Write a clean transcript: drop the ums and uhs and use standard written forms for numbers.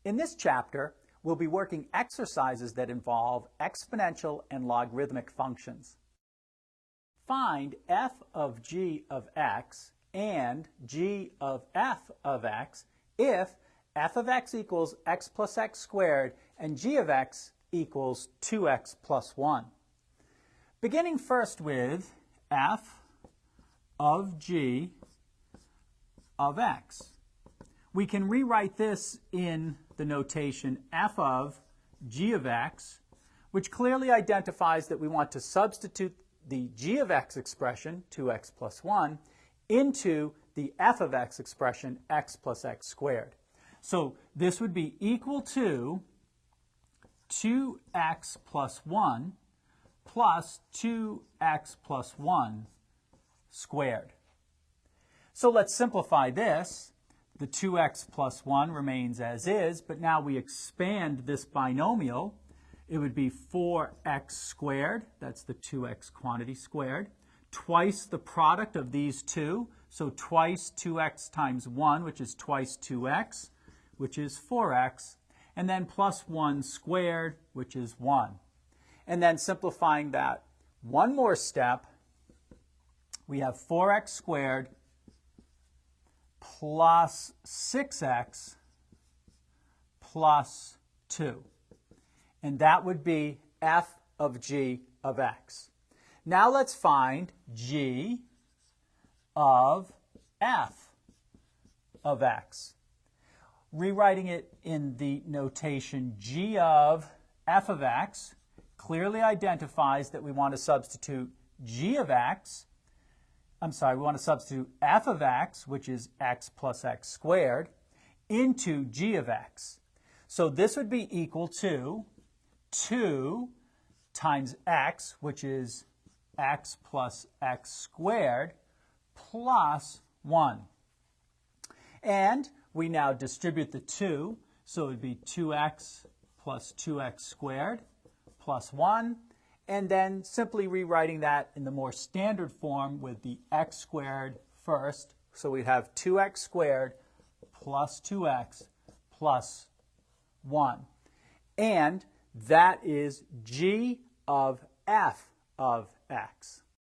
In this chapter, we'll be working exercises that involve exponential and logarithmic functions. Find f of g of x and g of f of x if f of x equals x plus x squared and g of x equals 2x plus 1. Beginning first with f of g of x. We can rewrite this in the notation f of g of x, which clearly identifies that we want to substitute the g of x expression, 2x plus 1, into the f of x expression, x plus x squared. So this would be equal to 2x plus 1 plus 2x plus 1 squared. So let's simplify this. The 2x plus 1 remains as is, but now we expand this binomial. It would be 4x squared, that's the 2x quantity squared, twice the product of these two, so twice 2x times 1, which is twice 2x, which is 4x, and then plus 1 squared, which is 1. And then simplifying that one more step, we have 4x squared plus 6x plus 2. And that would be f of g of x. Now let's find g of f of x. Rewriting it in the notation g of f of x clearly identifies that we want to substitute g of x, we want to substitute f of x, which is x plus x squared, into g of x. So this would be equal to 2 times x, which is x plus x squared, plus 1. And we now distribute the 2, so it would be 2x plus 2x squared plus 1, and then simply rewriting that in the more standard form with the x squared first. So we have 2x squared plus 2x plus 1. And that is g of f of x.